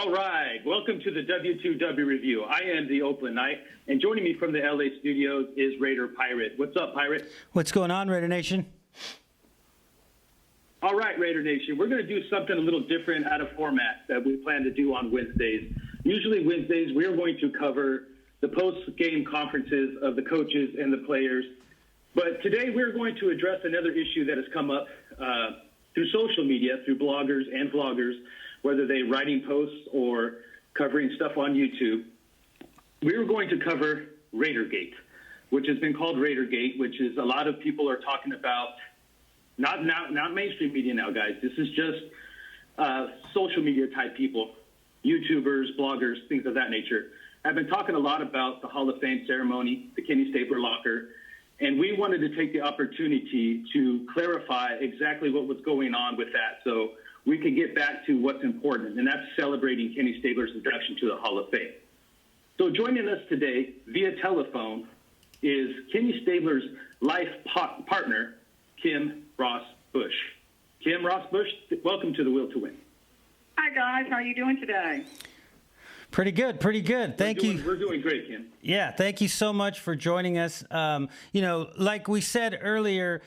All right, welcome to the W2W review. I am the Oakland Knight, and joining me from the LA studios is Raider Pirate. What's up, Pirate? What's going on, Raider Nation? All right, Raider Nation, we're going to do something a little different out of format that we plan to do on Wednesdays. Usually Wednesdays, we're going to cover the post-game conferences of the coaches and the players. But today we're going to address another issue that has come up through social media, through bloggers and vloggers, whether they're writing posts or covering stuff on YouTube. We're going to cover Raidergate, which has been called Raidergate, which is a lot of people are talking about, not mainstream media now, guys. This is just social media type people, YouTubers, bloggers, things of that nature. I've been talking a lot about the Hall of Fame ceremony, the Kenny Stabler locker, and we wanted to take the opportunity to clarify exactly what was going on with that so we could get back to what's important, and that's celebrating Kenny Stabler's induction to the Hall of Fame. So joining us today via telephone is Kenny Stabler's life partner, Kim Ross Bush. Kim Ross Bush, welcome to the Will to Win. Hi, guys. How are you doing today? Pretty good, pretty good. Thank you. We're doing great, Kim. Yeah, thank you so much for joining us. Like we said earlier,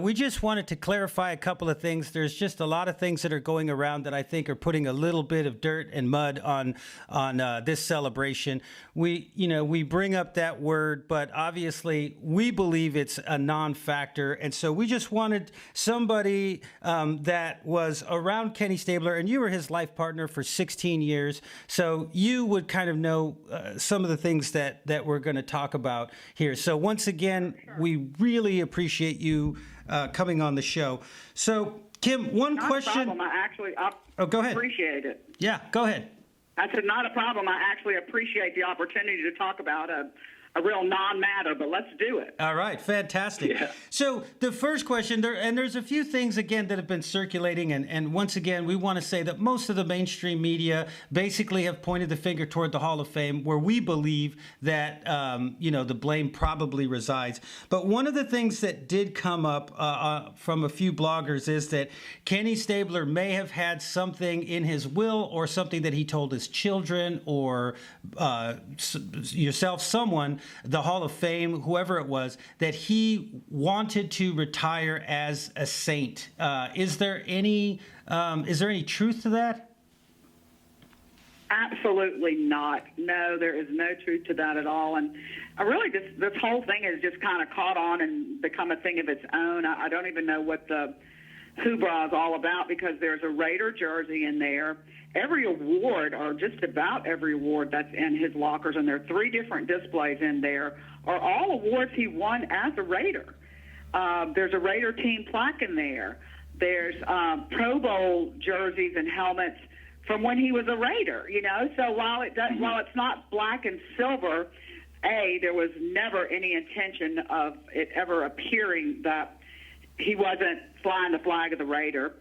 we just wanted to clarify a couple of things. There's just a lot of things that are going around that I think are putting a little bit of dirt and mud on this celebration. We bring up that word, but obviously we believe it's a non-factor, and so we just wanted somebody that was around Kenny Stabler, and you were his life partner for 16 years, so you would kind of know some of the things that we're going to talk about here. So once again, we really appreciate you coming on the show. So, Kim, one question. Not a problem. Go ahead. Appreciate it. Yeah, go ahead. I said, not a problem. I actually appreciate the opportunity to talk about a real non-matter, but let's do it. All right, fantastic. Yeah. So the first question, there's a few things, again, that have been circulating, and once again, we want to say that most of the mainstream media basically have pointed the finger toward the Hall of Fame, where we believe that, the blame probably resides. But one of the things that did come up from a few bloggers is that Kenny Stabler may have had something in his will or something that he told his children or yourself, someone, the Hall of Fame, whoever it was, that he wanted to retire as a saint. Is there any truth to that? Absolutely not. No, there is no truth to that at all. And I really this whole thing has just kind of caught on and become a thing of its own. I don't even know what the hoopla is all about, because there's a Raider jersey in there. Every award, or just about every award that's in his lockers, and there are 3 different displays in there, are all awards he won as a Raider. There's a Raider team plaque in there. There's Pro Bowl jerseys and helmets from when he was a Raider, So while it's not black and silver, there was never any intention of it ever appearing that he wasn't flying the flag of the Raider.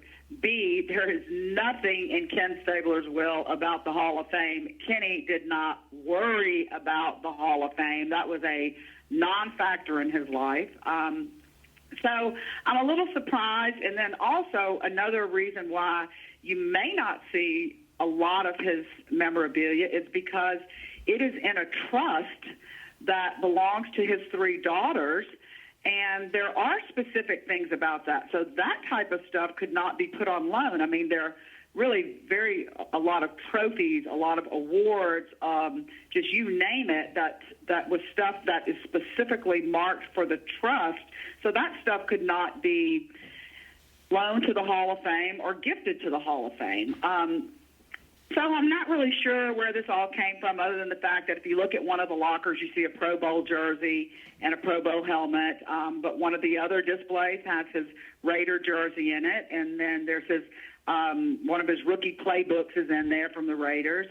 B, there is nothing in Ken Stabler's will about the Hall of Fame. Kenny did not worry about the Hall of Fame. That was a non-factor in his life. So I'm a little surprised. And then also another reason why you may not see a lot of his memorabilia is because it is in a trust that belongs to his 3 daughters. And there are specific things about that. So that type of stuff could not be put on loan. I mean, there are really a lot of trophies, a lot of awards, just you name it, that was stuff that is specifically marked for the trust. So that stuff could not be loaned to the Hall of Fame or gifted to the Hall of Fame. So I'm not really sure where this all came from, other than the fact that if you look at one of the lockers, you see a Pro Bowl jersey and a Pro Bowl helmet. But one of the other displays has his Raider jersey in it, and then there's his one of his rookie playbooks is in there from the Raiders.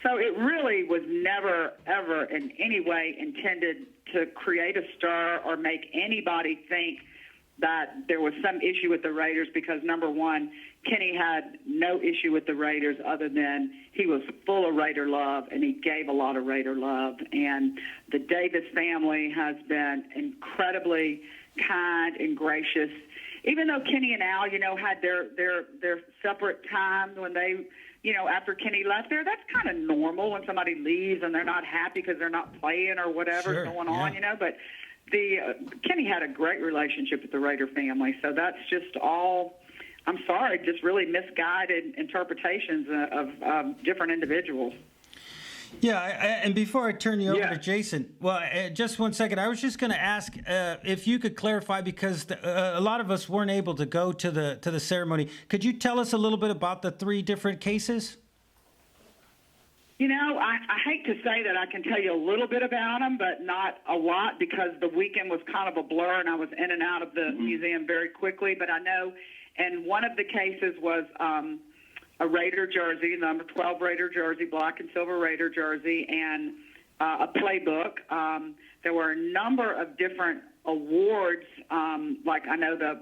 So it really was never, ever in any way intended to create a stir or make anybody think that there was some issue with the Raiders, because, number one, Kenny had no issue with the Raiders other than he was full of Raider love, and he gave a lot of Raider love. And the Davis family has been incredibly kind and gracious. Even though Kenny and Al, had their separate times when they after Kenny left there, that's kind of normal when somebody leaves and they're not happy because they're not playing or whatever's going on, But Kenny had a great relationship with the Raider family, so that's just all. I'm sorry, just really misguided interpretations of different individuals. Yeah, and before I turn you over to Jason, just 1 second. I was just going to ask if you could clarify, because a lot of us weren't able to go to the ceremony. Could you tell us a little bit about the 3 different cases? I hate to say that I can tell you a little bit about them, but not a lot, because the weekend was kind of a blur and I was in and out of the museum very quickly. But I know, and one of the cases was a Raider jersey, number 12 Raider jersey, black and silver Raider jersey, and a playbook. There were a number of different awards, like I know the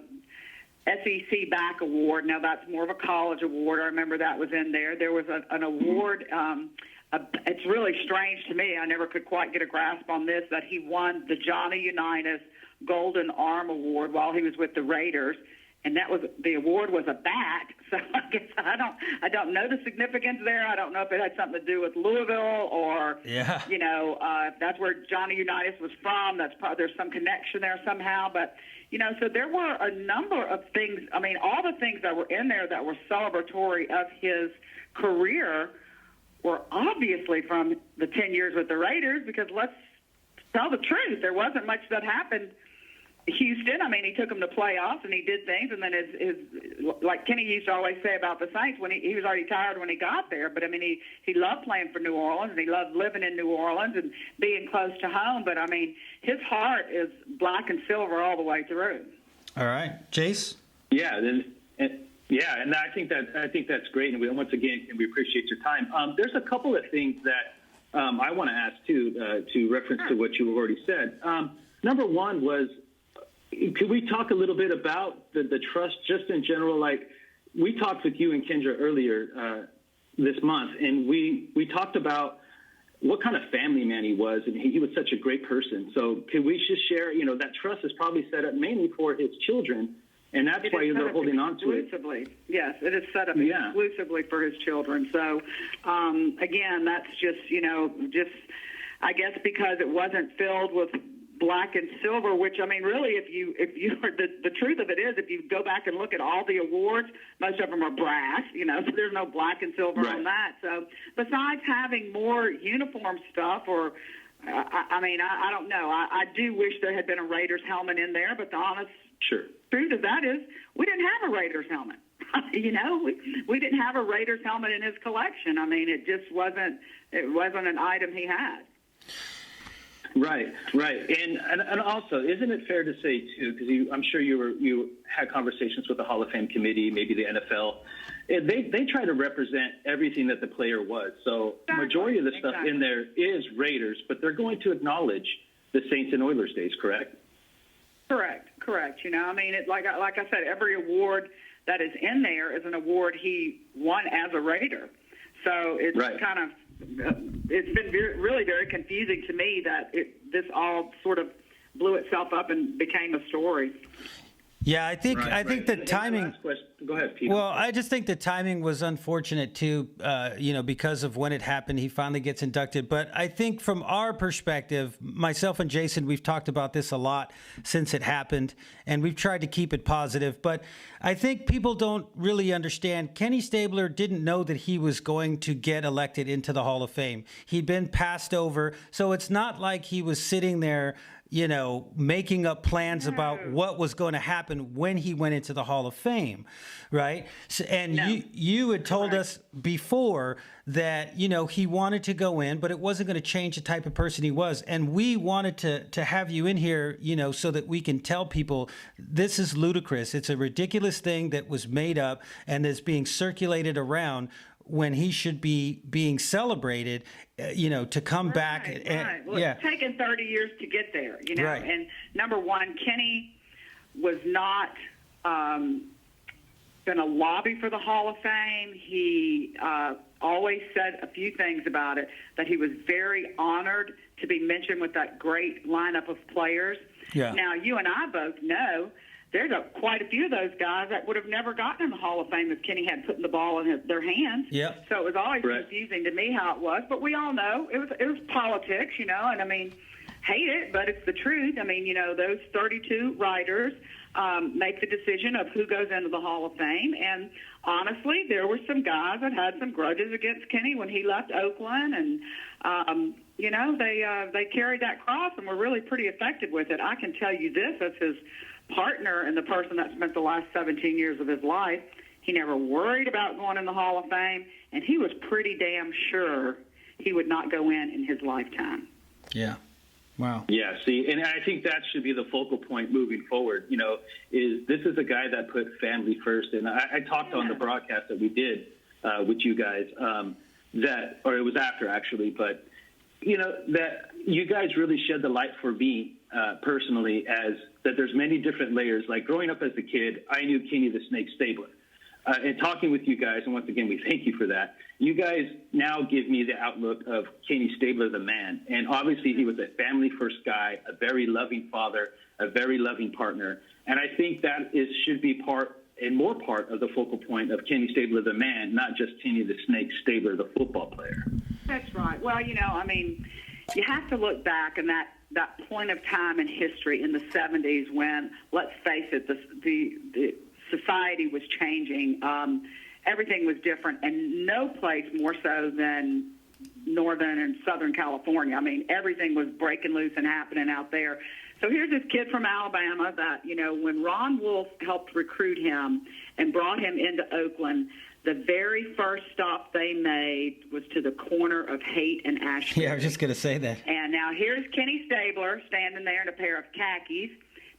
SEC back award. Now that's more of a college award. I remember that was in there. There was an award. It's really strange to me. I never could quite get a grasp on this, that he won the Johnny Unitas Golden Arm Award while he was with the Raiders. And the award was a bat. So I guess I don't know the significance there. I don't know if it had something to do with Louisville or, if that's where Johnny Unitas was from. There's some connection there somehow. But, so there were a number of things. I mean, all the things that were in there that were celebratory of his career were obviously from the 10 years with the Raiders, because let's tell the truth, there wasn't much that happened. Houston, I mean, he took them to playoffs and he did things, and then his like Kenny used to always say about the Saints, when he was already tired when he got there, but I mean, he loved playing for New Orleans and he loved living in New Orleans and being close to home. But I mean, his heart is black and silver all the way through. All right, Jace. Yeah, and I think that's great, and once again we appreciate your time. There's a couple of things that I want to ask too, to reference to what you already said. Number one was, could we talk a little bit about the trust just in general? Like, we talked with you and Kendra earlier this month, and we talked about what kind of family man he was, and he was such a great person. So could we just share, that trust is probably set up mainly for his children, and that's why they're holding on to it. Exclusively. Yes, it is set up exclusively for his children. So, again, that's just, I guess because it wasn't filled with black and silver, which, I mean, really, if you the truth of it is, if you go back and look at all the awards, most of them are brass, so there's no black and silver on that. So besides having more uniform stuff, or I don't know. I do wish there had been a Raiders helmet in there, but the honest truth of that is we didn't have a Raiders helmet. We didn't have a Raiders helmet in his collection. I mean, it just wasn't an item he had. Right. And also, isn't it fair to say, too, because I'm sure you had conversations with the Hall of Fame committee, maybe the NFL, they try to represent everything that the player was. So majority of the stuff in there is Raiders, but they're going to acknowledge the Saints and Oilers days, correct? Correct. I mean, like I said, every award that is in there is an award he won as a Raider. So it's kind of, it's been really very confusing to me that this all sort of blew itself up and became a story. Yeah, I think the timing. Go ahead, Peter. Well, I just think the timing was unfortunate too. Because of when it happened, he finally gets inducted. But I think from our perspective, myself and Jason, we've talked about this a lot since it happened, and we've tried to keep it positive. But I think people don't really understand. Kenny Stabler didn't know that he was going to get elected into the Hall of Fame. He'd been passed over, so it's not like he was sitting there, making up plans about what was going to happen when he went into the Hall of Fame, right? So, and you had told us before that, he wanted to go in, but it wasn't going to change the type of person he was. And we wanted to have you in here, so that we can tell people this is ludicrous. It's a ridiculous thing that was made up and is being circulated around when he should be being celebrated, to come back. Right. Well, it's taken 30 years to get there, Right. And number one, Kenny was not going to lobby for the Hall of Fame. He always said a few things about it, that he was very honored to be mentioned with that great lineup of players. Yeah. Now, you and I both know there's quite a few of those guys that would have never gotten in the Hall of Fame if Kenny had put the ball in their hands. Yep. So it was always confusing to me how it was. But we all know it was politics, and I mean, hate it, but it's the truth. I mean, those 32 writers make the decision of who goes into the Hall of Fame. And honestly, there were some guys that had some grudges against Kenny when he left Oakland, and they carried that cross and were really pretty effective with it. I can tell you this as his partner and the person that spent the last 17 years of his life, he never worried about going in the Hall of Fame, and he was pretty damn sure he would not go in his lifetime. Yeah. Wow. Yeah, see, and I think that should be the focal point moving forward, is this is a guy that put family first. And I talked on the broadcast that we did with you guys or it was after actually, but, that you guys really shed the light for me personally as that there's many different layers. Like growing up as a kid, I knew Kenny the Snake Stabler. And talking with you guys, and once again, we thank you for that. You guys now give me the outlook of Kenny Stabler, the man. And obviously, he was a family-first guy, a very loving father, a very loving partner. And I think that should be more part of the focal point of Kenny Stabler, the man, not just Kenny the Snake Stabler, the football player. That's right. Well, I mean, you have to look back in that point of time in history in the 70s when, let's face it, the society was changing. Everything was different, and no place more so than Northern and Southern California. I mean, everything was breaking loose and happening out there. So here's this kid from Alabama that, when Ron Wolf helped recruit him and brought him into Oakland, the very first stop they made was to the corner of Haight and Ashland. Yeah, I was just going to say that. And now here's Kenny Stabler standing there in a pair of khakis,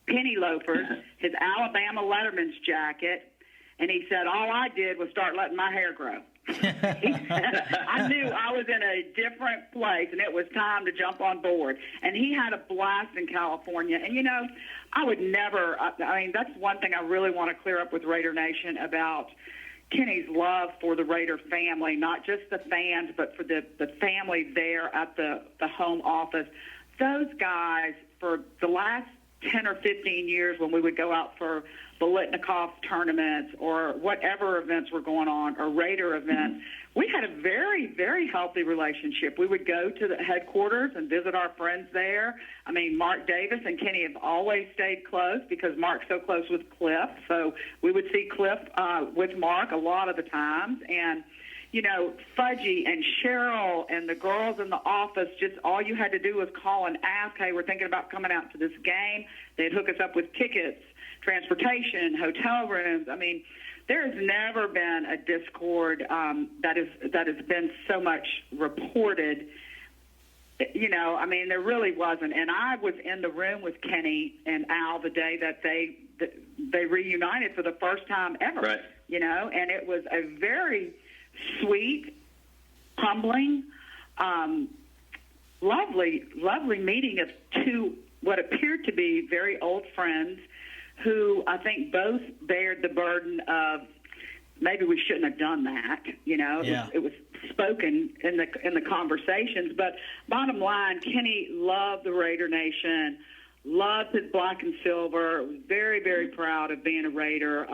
penny loafers, his Alabama Letterman's jacket, and he said, all I did was start letting my hair grow. He said, I knew I was in a different place, and it was time to jump on board. And he had a blast in California. And, I would never, that's one thing I really want to clear up with Raider Nation about Kenny's love for the Raider family, not just the fans, but for the family there at the home office. Those guys, for the last 10 or 15 years when we would go out for Bolitnikov tournaments or whatever events were going on or Raider events, we had a very, very healthy relationship. We would go to the headquarters and visit our friends there. I mean, Mark Davis and Kenny have always stayed close because Mark's so close with Cliff. So we would see Cliff with Mark a lot of the times. And Fudgy and Cheryl and the girls in the office, just all you had to do was call and ask, hey, we're thinking about coming out to this game. They'd hook us up with tickets, transportation, hotel rooms. I mean, there has never been a discord that has been so much reported. There really wasn't. And I was in the room with Kenny and Al the day that they reunited for the first time ever. Right. And it was a very sweet, humbling, lovely meeting of two what appeared to be very old friends who I think both bared the burden of maybe we shouldn't have done that. It was spoken in the conversations. But bottom line, Kenny loved the Raider Nation, loved his black and silver, was very, very proud of being a Raider,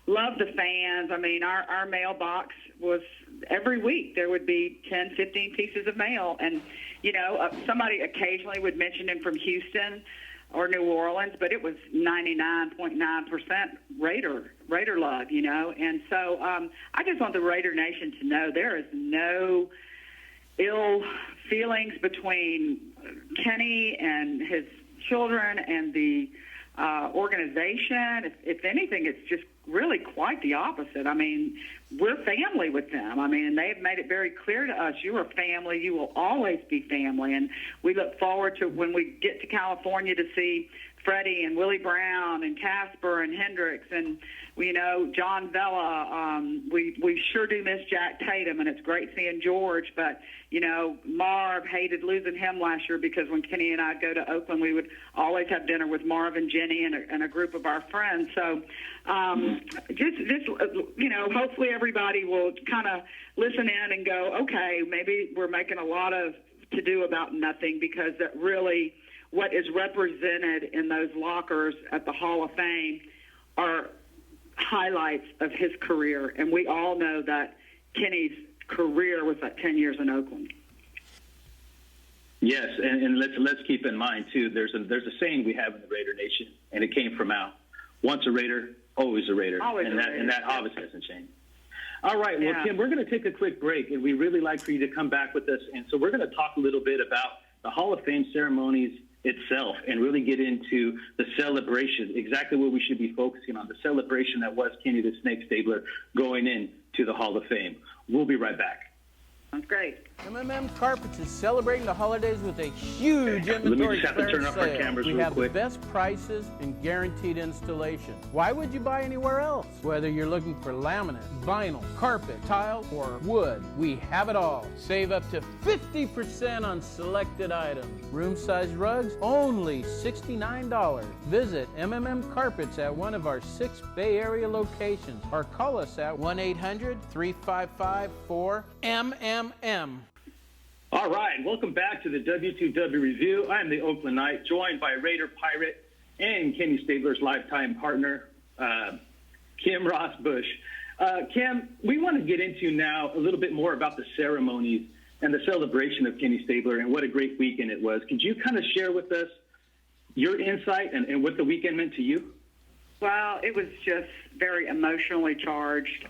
loved the fans. I mean, our mailbox was every week there would be 10, 15 pieces of mail. And, somebody occasionally would mention him from Houston or New Orleans, but it was 99.9% Raider love, And so I just want the Raider Nation to know there is no ill feelings between Kenny and his children and the organization. If anything, it's just really quite the opposite. I mean, we're family with them. I mean, and they've made it very clear to us, you are family. You will always be family. And we look forward to when we get to California to see Freddie and Willie Brown and Casper and Hendricks and, John Vella. We sure do miss Jack Tatum, and it's great seeing George. But, Marv hated losing him last year because when Kenny and I go to Oakland, we would always have dinner with Marv and Jenny and a group of our friends. So hopefully everybody will kind of listen in and go, okay, maybe we're making a lot of to do about nothing because that really what is represented in those lockers at the Hall of Fame are highlights of his career. And we all know that Kenny's career was that 10 years in Oakland. Yes, and let's keep in mind, too, there's a saying we have in the Raider Nation, and it came from Al. Once a Raider, always a Raider. Always and a that, Raider. And that obviously hasn't changed. All right, well, Yeah. Kim, we're going to take a quick break, and we really like for you to come back with us. And so we're going to talk a little bit about the Hall of Fame ceremonies itself and really get into the celebration, exactly what we should be focusing on, the celebration that was Kenny the Snake Stabler going into the Hall of Fame. We'll be right back. That's great. Carpets is celebrating the holidays with a huge inventory just have to turn off our cameras we real have quick. the best prices and guaranteed installation. Why would you buy anywhere else? Whether you're looking for laminate, vinyl, carpet, tile, or wood, we have it all. Save up to 50% on selected items. Room-size rugs, only $69. Visit MMM Carpets at one of our 6 Bay Area locations or call us at 1-800-355-4MMM. All right, welcome back to the W2W Review. I'm the Oakland Knight, joined by Raider Pirate and Kenny Stabler's lifetime partner, Kim Ross Bush. Kim, we want to get into now a little bit more about the ceremonies and the celebration of Kenny Stabler and what a great weekend it was. Could you kind of share with us your insight and what the weekend meant to you? Well, it was just very emotionally charged.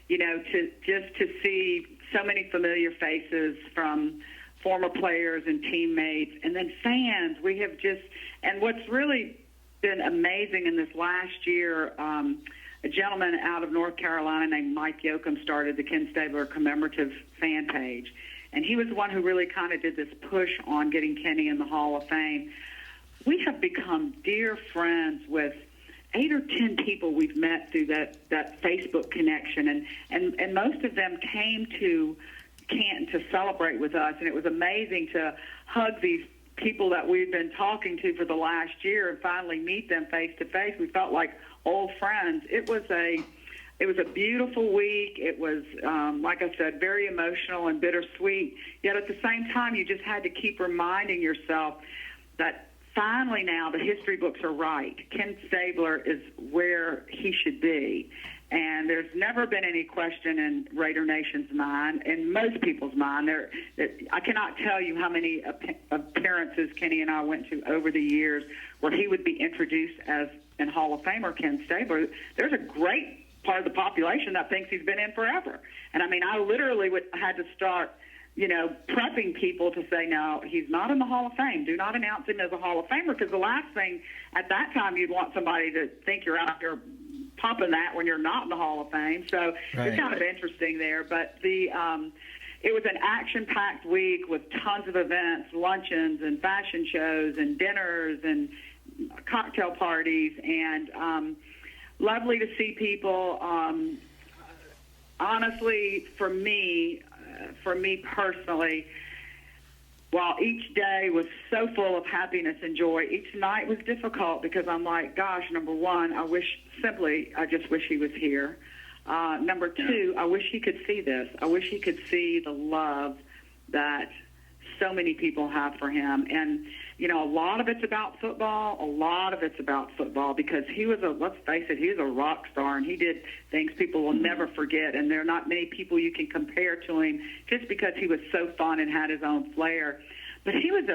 You know, to see so many familiar faces from former players and teammates, and then fans. We have just, and what's really been amazing in this last year, a gentleman out of North Carolina named Mike Yoakum started the Ken Stabler commemorative fan page, and he was the one who really kind of did this push on getting Kenny in the Hall of Fame. We have become dear friends with 8 or 10 people we've met through that Facebook connection, and most of them came to Canton to celebrate with us, and it was amazing to hug these people that we've been talking to for the last year and finally meet them face to face. We felt like old friends. It was a beautiful week. It was, like I said, very emotional and bittersweet, yet at the same time you just had to keep reminding yourself that finally now the history books are right. Ken Stabler is where he should be. And there's never been any question in Raider Nation's mind, in most people's mind. I cannot tell you how many appearances Kenny and I went to over the years where he would be introduced as an Hall of Famer, Ken Stabler. There's a great part of the population that thinks he's been in forever. And, I mean, I literally had to start prepping people to say, no, he's not in the Hall of Fame. Do not announce him as a Hall of Famer, because the last thing at that time you'd want somebody to think you're out there pumping that when you're not in the Hall of Fame. So It's kind of interesting there. But it was an action-packed week with tons of events, luncheons and fashion shows and dinners and cocktail parties, and lovely to see people. Honestly, for me personally, while each day was so full of happiness and joy, each night was difficult because I'm like, gosh, number one, I just wish he was here. Number two, I wish he could see this. I wish he could see the love that so many people have for him. And, a lot of it's about football. A lot of it's about football because let's face it, he was a rock star, and he did things people will never forget. And there are not many people you can compare to him just because he was so fun and had his own flair. But he was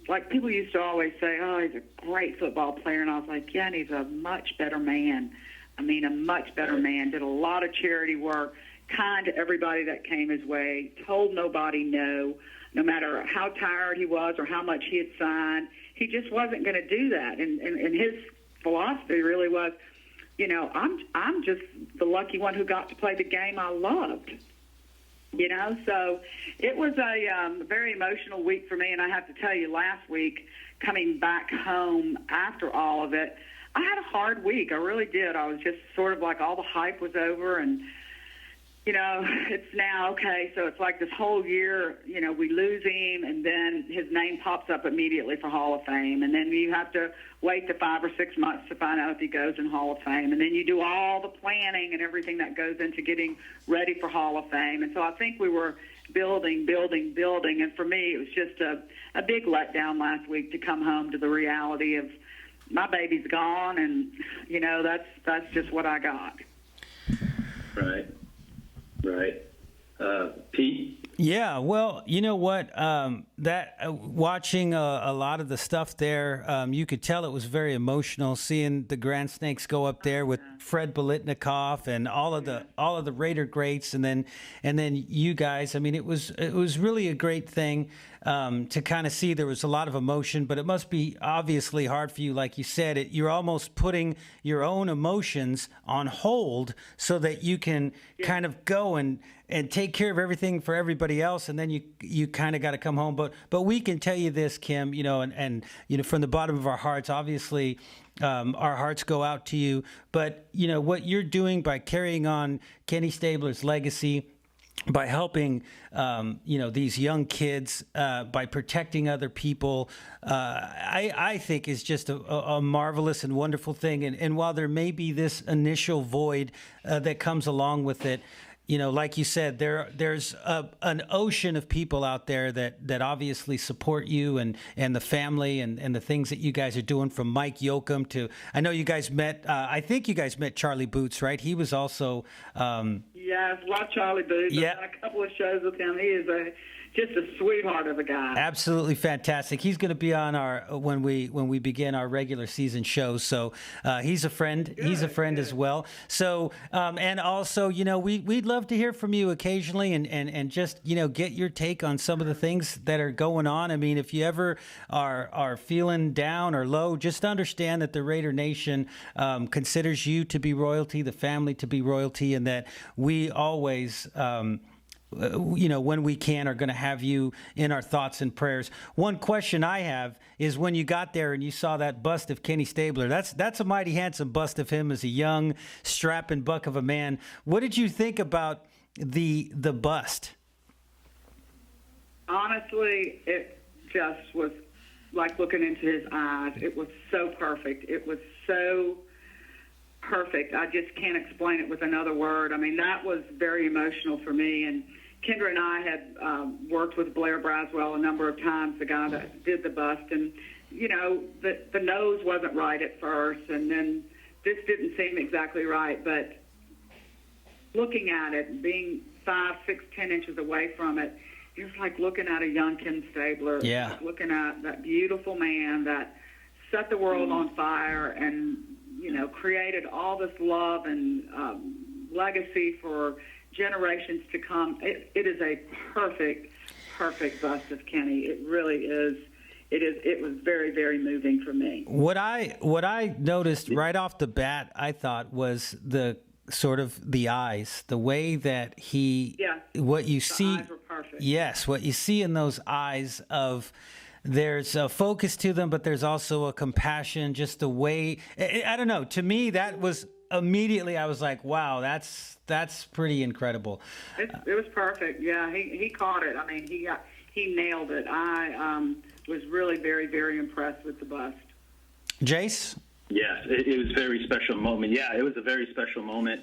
like people used to always say, oh, he's a great football player. And I was like, yeah, and he's a much better man. A much better man. Did a lot of charity work, kind to everybody that came his way, told nobody no matter how tired he was or how much he had signed. He just wasn't going to do that. And his philosophy really was, I'm just the lucky one who got to play the game I loved. So it was a very emotional week for me. And I have to tell you, last week, coming back home after all of it, I had a hard week. I really did. I was just sort of like all the hype was over, and It's now, okay, so it's like this whole year, we lose him, and then his name pops up immediately for Hall of Fame, and then you have to wait the 5 or 6 months to find out if he goes in Hall of Fame, and then you do all the planning and everything that goes into getting ready for Hall of Fame. And so I think we were building, and for me it was just a big letdown last week to come home to the reality of my baby's gone, and, that's just what I got. Right. Pete? Yeah, well, you know what? Watching a lot of the stuff there, you could tell it was very emotional. Seeing the Grand Snakes go up there with Fred Bolitnikoff and all of the Raider greats, and then you guys. I mean, it was really a great thing to kind of see. There was a lot of emotion, but it must be obviously hard for you, like you said. You're almost putting your own emotions on hold so that you can kind of go and take care of everything for everybody else, and then you kind of got to come home. But we can tell you this, Kim, and from the bottom of our hearts, obviously, our hearts go out to you. But what you're doing by carrying on Kenny Stabler's legacy, by helping these young kids, by protecting other people, I think is just a marvelous and wonderful thing. And while there may be this initial void that comes along with it, like you said, there's an ocean of people out there that obviously support you and the family and the things that you guys are doing, from Mike Yoakum to, I know you guys met, I think you guys met Charlie Boots, right? He was also... Yeah, I've watched Charlie Boots. Yeah. I've done a couple of shows with him. He is just a sweetheart of a guy. Absolutely fantastic. He's going to be on our when we begin our regular season shows. So he's a friend. He's a friend as well. So and also, we'd love to hear from you occasionally and just get your take on some of the things that are going on. I mean, if you ever are feeling down or low, just understand that the Raider Nation considers you to be royalty, the family to be royalty, and that we always. When we can, are going to have you in our thoughts and prayers. One question I have is, when you got there and you saw that bust of Kenny Stabler, that's a mighty handsome bust of him as a young, strapping buck of a man. What did you think about the bust? Honestly, it just was like looking into his eyes. It was so perfect. It was so perfect. I just can't explain it with another word. I mean, that was very emotional for me. And Kendra and I had worked with Blair Braswell a number of times, the guy that did the bust. And, the nose wasn't right at first, and then this didn't seem exactly right. But looking at it, being 5, 6, 10 inches away from it, it was like looking at a young Ken Stabler. Yeah. Like looking at that beautiful man that set the world on fire and, created all this love and legacy for generations to come. It is a perfect bust of Kenny. It really is. It was very, very moving for me. What I noticed right off the bat, I thought, was the sort of the eyes, the way that what you see. Eyes were perfect. Yes, what you see in those eyes of. There's a focus to them, but there's also a compassion, just the way, I don't know, to me, that was immediately, I was like, wow, that's pretty incredible. It was perfect. Yeah, he caught it. I mean, he nailed it. I was really very, very impressed with the bust. Jace? Yes, it was a very special moment. Yeah, it was a very special moment,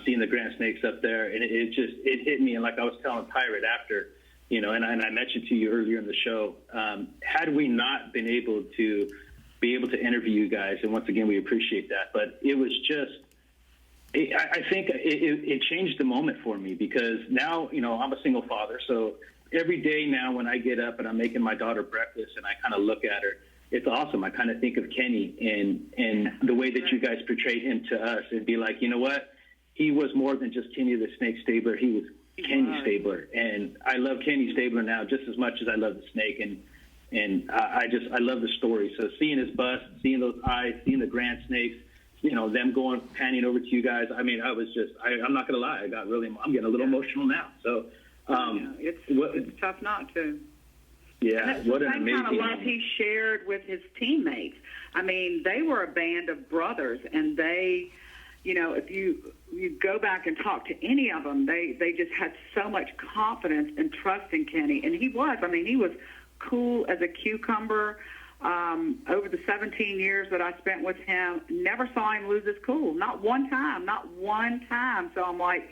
seeing the Grand Snakes up there, and it hit me, and like I was telling Pirate after, and I mentioned to you earlier in the show, had we not been able to interview you guys, and once again, we appreciate that, but it was just, I think it changed the moment for me, because now, I'm a single father, so every day now when I get up and I'm making my daughter breakfast and I kind of look at her, it's awesome. I kind of think of Kenny and the way that you guys portrayed him to us, and be like, you know what? He was more than just Kenny the Snake Stabler. He was Kenny Stabler, and I love Kenny Stabler now just as much as I love the Snake, and I love the story. So seeing his bust, seeing those eyes, seeing the Grand Snakes, them panning over to you guys. I mean, I was just, I'm not gonna lie, I'm getting a little emotional now. So it's tough not to. Yeah, what an amazing kind of love he shared with his teammates. I mean, they were a band of brothers, and they if you go back and talk to any of them, they just had so much confidence and trust in Kenny. And he was cool as a cucumber. Over the 17 years that I spent with him, never saw him lose his cool. Not one time. So I'm like,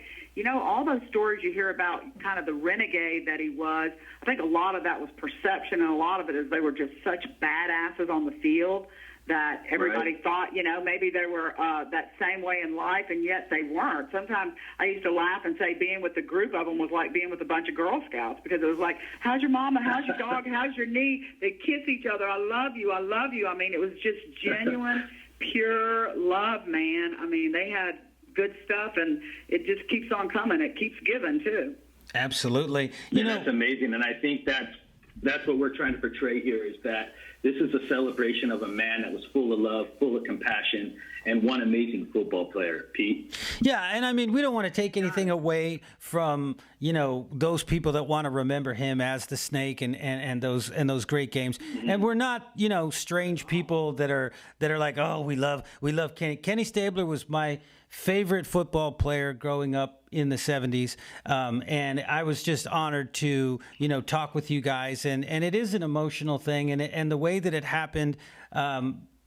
all those stories you hear about kind of the renegade that he was, I think a lot of that was perception, and a lot of it is they were just such badasses on the field that everybody thought, maybe they were that same way in life, and yet they weren't. Sometimes I used to laugh and say being with the group of them was like being with a bunch of Girl Scouts, because it was like, how's your mama, how's your dog, how's your knee? They kiss each other, I love you, I love you. I mean, it was just genuine, pure love, man. I mean, they had good stuff, and it just keeps on coming. It keeps giving, too. Absolutely. That's amazing, and I think that's what we're trying to portray here, is that this is a celebration of a man that was full of love, full of compassion, and one amazing football player, Pete. Yeah, and I mean, we don't want to take anything away from, those people that want to remember him as the Snake and those great games. Mm-hmm. And we're not, strange people that are like, oh, we love Kenny. Kenny Stabler was my favorite football player growing up in the 70s. And I was just honored to, talk with you guys. And it is an emotional thing. And the way that it happened,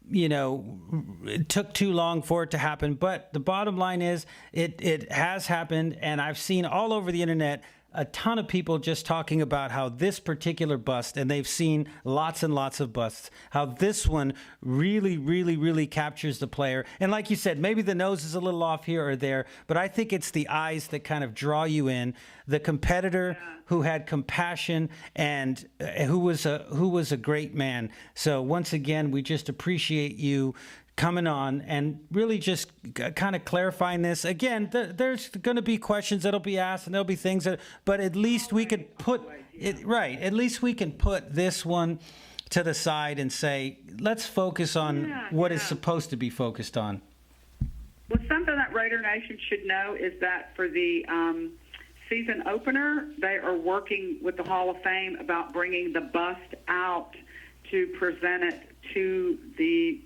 it took too long for it to happen. But the bottom line is it has happened. And I've seen all over the internet a ton of people just talking about how this particular bust, and they've seen lots and lots of busts, how this one really, really, really captures the player. And like you said, maybe the nose is a little off here or there, but I think it's the eyes that kind of draw you in. The competitor who had compassion and who was a great man. So once again, we just appreciate you coming on and really just kind of clarifying this. Again, there's going to be questions that'll be asked, and there'll be things but at least we could put it right. At least we can put this one to the side and say, let's focus on what is supposed to be focused on. Well, something that Raider Nation should know is that for the season opener, they are working with the Hall of Fame about bringing the bust out to present it to the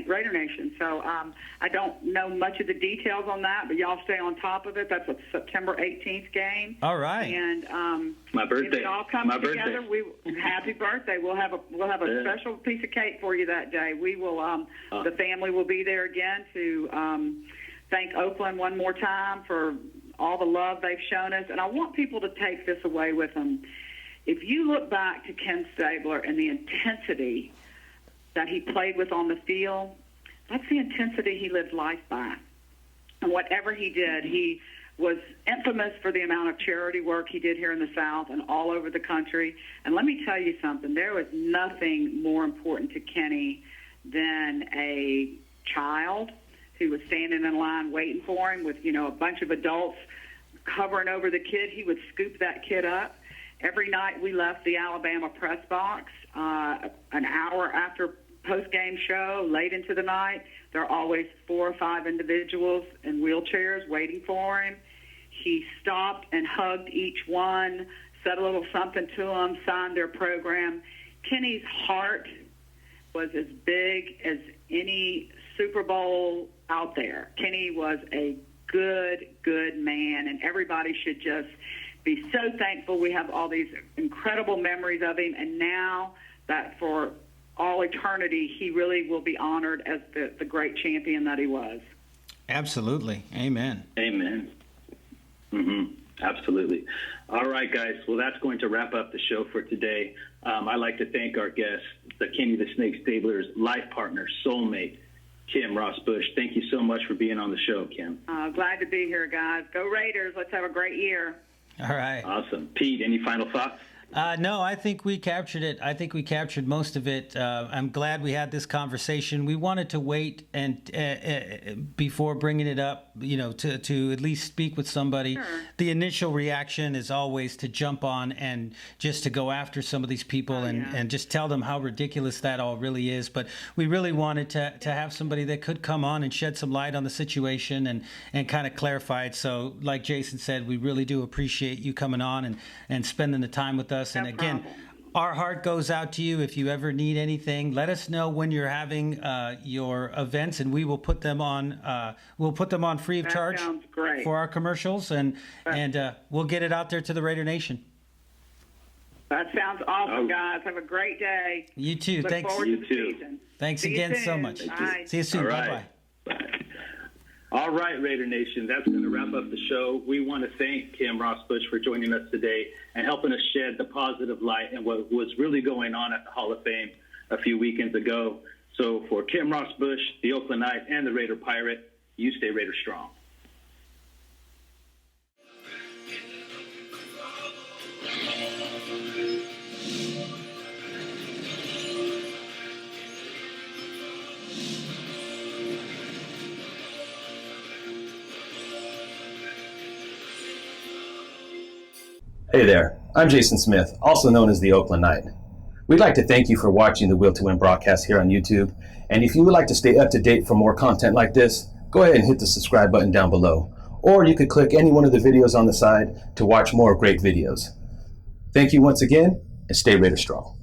Raider Nation. So I don't know much of the details on that, but y'all stay on top of it. That's a September 18th game. All right. And my birthday. If it all comes together, happy birthday. We'll have a special piece of cake for you that day. We will. The family will be there again to thank Oakland one more time for all the love they've shown us. And I want people to take this away with them. If you look back to Ken Stabler and the intensity that he played with on the field, that's the intensity he lived life by. And whatever he did, he was infamous for the amount of charity work he did here in the South and all over the country. And let me tell you something, there was nothing more important to Kenny than a child who was standing in line waiting for him with, a bunch of adults covering over the kid. He would scoop that kid up. Every night we left the Alabama press box, an hour after post-game show, late into the night, there are always 4 or 5 individuals in wheelchairs waiting for him. He stopped and hugged each one, said a little something to them, signed their program. Kenny's heart was as big as any Super Bowl out there. Kenny was a good man, and everybody should just be so thankful we have all these incredible memories of him, and now that for all eternity, he really will be honored as the great champion that he was. Absolutely. Amen. Amen. Mm-hmm. Absolutely. All right, guys. Well, that's going to wrap up the show for today. I'd like to thank our guest, the Kenny the Snake Stabler's life partner, soulmate, Kim Ross Bush. Thank you so much for being on the show, Kim. Glad to be here, guys. Go Raiders. Let's have a great year. All right. Awesome. Pete, any final thoughts? No, I think we captured it. I think we captured most of it. I'm glad we had this conversation. We wanted to wait and before bringing it up, to at least speak with somebody. Sure. The initial reaction is always to jump on and just to go after some of these people and just tell them how ridiculous that all really is. But we really wanted to have somebody that could come on and shed some light on the situation and kind of clarify it. So like Jason said, we really do appreciate you coming on and spending the time with us. And again, our heart goes out to you. If you ever need anything, let us know when you're having your events, and we will put them on. We'll put them on free of charge. Sounds great. For our commercials, and we'll get it out there to the Raider Nation. That sounds awesome, guys. Have a great day. You too. Look Thanks. forward to You the too. season. Thanks See you again soon. so much. Bye. See you soon. All Bye right. bye. All right, Raider Nation, that's going to wrap up the show. We want to thank Kim Rossbush for joining us today and helping us shed the positive light and what was really going on at the Hall of Fame a few weekends ago. So for Kim Rossbush, the Oakland Knight, and the Raider Pirate, you stay Raider strong. Hey there, I'm Jason Smith, also known as the Oakland Knight. We'd like to thank you for watching the Will to Win broadcast here on YouTube. And if you would like to stay up to date for more content like this, go ahead and hit the subscribe button down below. Or you could click any one of the videos on the side to watch more great videos. Thank you once again, and stay Raider strong.